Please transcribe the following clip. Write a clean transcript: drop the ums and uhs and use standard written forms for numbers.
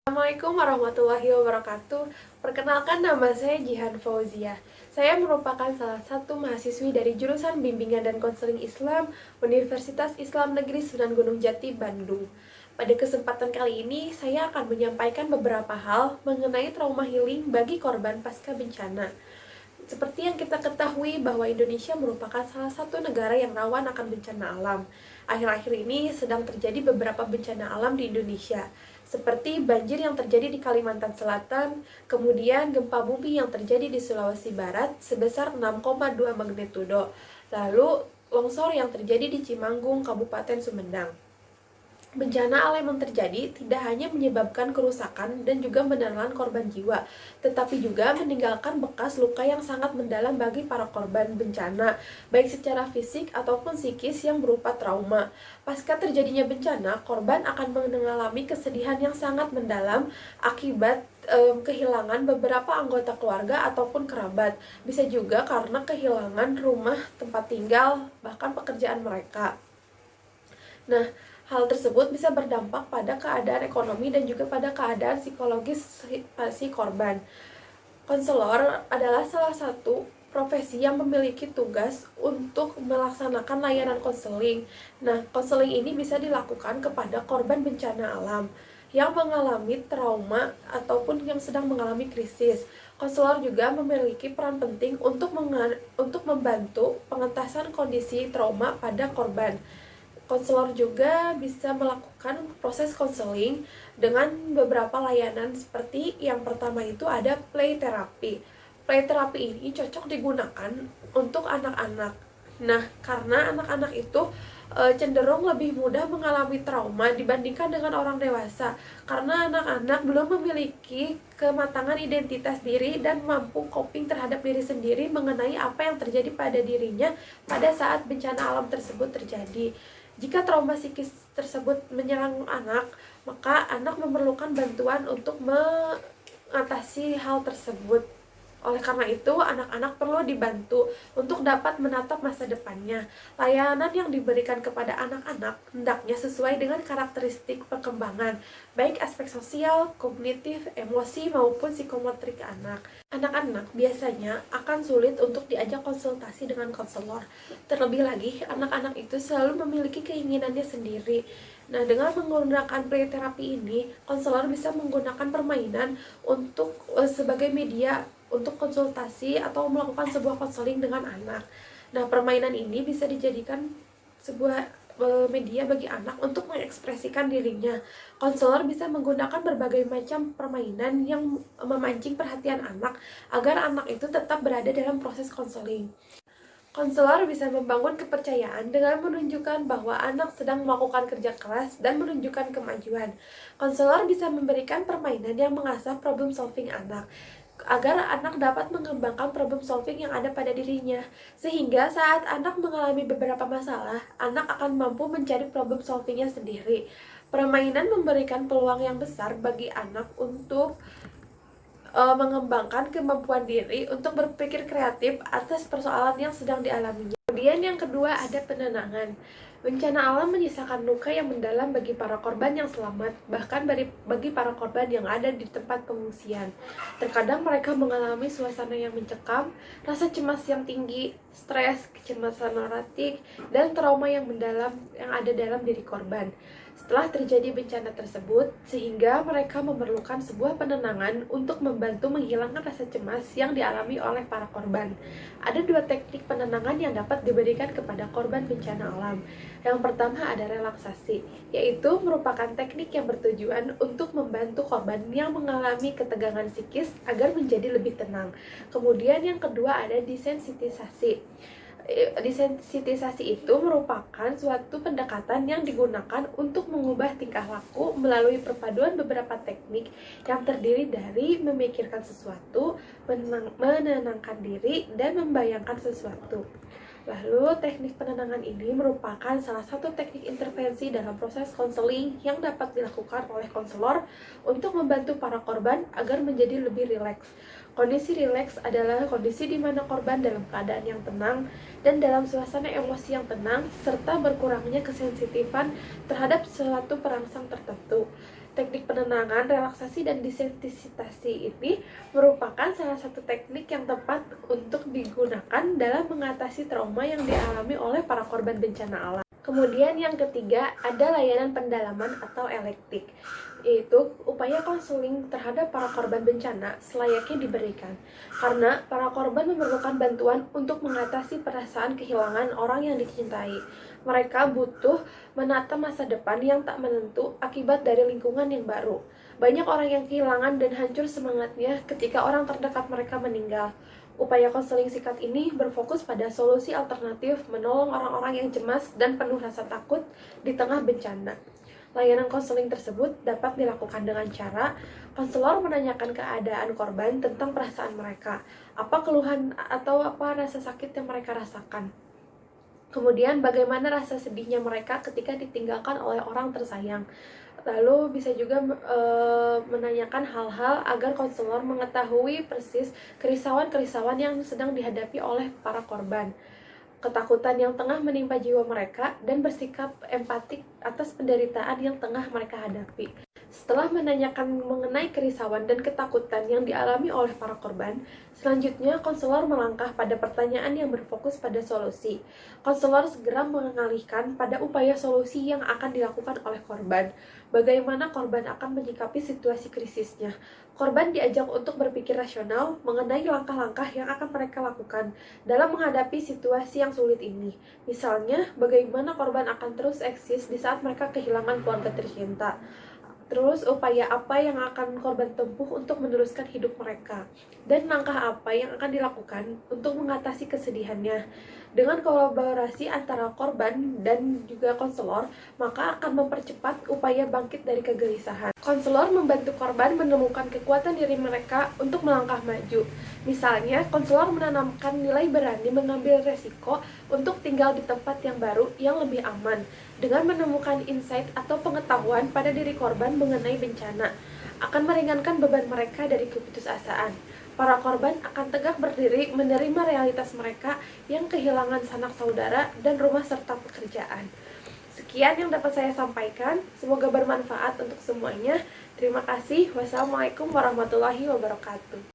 Assalamualaikum warahmatullahi wabarakatuh. Perkenalkan, nama saya Jihan Fauzia. Saya merupakan salah satu mahasiswi dari jurusan Bimbingan dan Konseling Islam Universitas Islam Negeri Sunan Gunung Jati, Bandung. Pada kesempatan kali ini, saya akan menyampaikan beberapa hal mengenai trauma healing bagi korban pasca bencana. Seperti yang kita ketahui bahwa Indonesia merupakan salah satu negara yang rawan akan bencana alam. Akhir-akhir ini sedang terjadi beberapa bencana alam di Indonesia, seperti banjir yang terjadi di Kalimantan Selatan, kemudian gempa bumi yang terjadi di Sulawesi Barat sebesar 6,2 magnitudo, lalu longsor yang terjadi di Cimanggung, Kabupaten Sumedang. Bencana alam yang terjadi tidak hanya menyebabkan kerusakan dan juga menelan korban jiwa, tetapi juga meninggalkan bekas luka yang sangat mendalam bagi para korban bencana, baik secara fisik ataupun psikis yang berupa trauma. Pasca terjadinya bencana, korban akan mengalami kesedihan yang sangat mendalam akibat kehilangan beberapa anggota keluarga ataupun kerabat. Bisa juga karena kehilangan rumah, tempat tinggal, bahkan pekerjaan mereka. Nah, hal tersebut bisa berdampak pada keadaan ekonomi dan juga pada keadaan psikologis si korban. Konselor adalah salah satu profesi yang memiliki tugas untuk melaksanakan layanan konseling. Nah, konseling ini bisa dilakukan kepada korban bencana alam yang mengalami trauma ataupun yang sedang mengalami krisis. Konselor juga memiliki peran penting untuk membantu pengentasan kondisi trauma pada korban. Konselor juga bisa melakukan proses konseling dengan beberapa layanan, seperti yang pertama itu ada play therapy. Play therapy ini cocok digunakan untuk anak-anak. Nah, karena anak-anak itu cenderung lebih mudah mengalami trauma dibandingkan dengan orang dewasa, karena anak-anak belum memiliki kematangan identitas diri dan mampu coping terhadap diri sendiri mengenai apa yang terjadi pada dirinya pada saat bencana alam tersebut terjadi. Jika trauma psikis tersebut menyerang anak, maka anak memerlukan bantuan untuk mengatasi hal tersebut. Oleh karena itu, anak-anak perlu dibantu untuk dapat menatap masa depannya. Layanan yang diberikan kepada anak-anak hendaknya sesuai dengan karakteristik perkembangan, baik aspek sosial, kognitif, emosi, maupun psikomotorik anak. Anak-anak biasanya akan sulit untuk diajak konsultasi dengan konselor. Terlebih lagi, anak-anak itu selalu memiliki keinginannya sendiri. Nah, dengan menggunakan play therapy ini, konselor bisa menggunakan permainan untuk sebagai media untuk konsultasi atau melakukan sebuah konseling dengan anak. Nah, permainan ini bisa dijadikan sebuah media bagi anak untuk mengekspresikan dirinya. Konselor bisa menggunakan berbagai macam permainan yang memancing perhatian anak agar anak itu tetap berada dalam proses konseling. Konselor bisa membangun kepercayaan dengan menunjukkan bahwa anak sedang melakukan kerja keras dan menunjukkan kemajuan. Konselor bisa memberikan permainan yang mengasah problem solving anak, agar anak dapat mengembangkan problem solving yang ada pada dirinya, sehingga saat anak mengalami beberapa masalah, anak akan mampu mencari problem solvingnya sendiri. Permainan memberikan peluang yang besar bagi anak untuk mengembangkan kemampuan diri untuk berpikir kreatif atas persoalan yang sedang dialaminya. Kemudian yang kedua ada penenangan. Bencana alam menyisakan luka yang mendalam bagi para korban yang selamat, bahkan bagi para korban yang ada di tempat pengungsian. Terkadang mereka mengalami suasana yang mencekam, rasa cemas yang tinggi, stres, kecemasan neurotik, dan trauma yang mendalam yang ada dalam diri korban setelah terjadi bencana tersebut, sehingga mereka memerlukan sebuah penenangan untuk membantu menghilangkan rasa cemas yang dialami oleh para korban. Ada dua teknik penenangan yang dapat diberikan kepada korban bencana alam. Yang pertama ada relaksasi, yaitu merupakan teknik yang bertujuan untuk membantu korban yang mengalami ketegangan psikis agar menjadi lebih tenang. Kemudian yang kedua ada desensitisasi. Desensitisasi itu merupakan suatu pendekatan yang digunakan untuk mengubah tingkah laku melalui perpaduan beberapa teknik yang terdiri dari memikirkan sesuatu, menenangkan diri, dan membayangkan sesuatu. Lalu, teknik penenangan ini merupakan salah satu teknik intervensi dalam proses konseling yang dapat dilakukan oleh konselor untuk membantu para korban agar menjadi lebih rileks. Kondisi rileks adalah kondisi di mana korban dalam keadaan yang tenang dan dalam suasana emosi yang tenang, serta berkurangnya kesensitifan terhadap suatu perangsang tertentu. Teknik penenangan, relaksasi, dan desensitasi ini merupakan salah satu teknik yang tepat untuk digunakan dalam mengatasi trauma yang dialami oleh para korban bencana alam. Kemudian yang ketiga, ada layanan pendalaman atau elektik, yaitu upaya konseling terhadap para korban bencana selayaknya diberikan. Karena para korban memerlukan bantuan untuk mengatasi perasaan kehilangan orang yang dicintai. Mereka butuh menata masa depan yang tak menentu akibat dari lingkungan yang baru. Banyak orang yang kehilangan dan hancur semangatnya ketika orang terdekat mereka meninggal. Upaya konseling singkat ini berfokus pada solusi alternatif menolong orang-orang yang cemas dan penuh rasa takut di tengah bencana. Layanan konseling tersebut dapat dilakukan dengan cara konselor menanyakan keadaan korban tentang perasaan mereka, apa keluhan atau apa rasa sakit yang mereka rasakan. Kemudian bagaimana rasa sedihnya mereka ketika ditinggalkan oleh orang tersayang. Lalu bisa juga menanyakan hal-hal agar konselor mengetahui persis kerisauan-kerisauan yang sedang dihadapi oleh para korban, ketakutan yang tengah menimpa jiwa mereka, dan bersikap empatik atas penderitaan yang tengah mereka hadapi. Setelah menanyakan mengenai kerisauan dan ketakutan yang dialami oleh para korban, selanjutnya konselor melangkah pada pertanyaan yang berfokus pada solusi. Konselor segera mengalihkan pada upaya solusi yang akan dilakukan oleh korban. Bagaimana korban akan menyikapi situasi krisisnya. Korban diajak untuk berpikir rasional mengenai langkah-langkah yang akan mereka lakukan dalam menghadapi situasi yang sulit ini. Misalnya, bagaimana korban akan terus eksis di saat mereka kehilangan keluarga tercinta. Terus upaya apa yang akan korban tempuh untuk meneruskan hidup mereka, dan langkah apa yang akan dilakukan untuk mengatasi kesedihannya. Dengan kolaborasi antara korban dan juga konselor, maka akan mempercepat upaya bangkit dari kegelisahan. Konselor membantu korban menemukan kekuatan diri mereka untuk melangkah maju. Misalnya, konselor menanamkan nilai berani mengambil resiko untuk tinggal di tempat yang baru yang lebih aman, dengan menemukan insight atau pengetahuan pada diri korban mengenai bencana, akan meringankan beban mereka dari keputusasaan. Para korban akan tegak berdiri menerima realitas mereka yang kehilangan sanak saudara dan rumah serta pekerjaan. Sekian yang dapat saya sampaikan, semoga bermanfaat untuk semuanya. Terima kasih. Wassalamualaikum warahmatullahi wabarakatuh.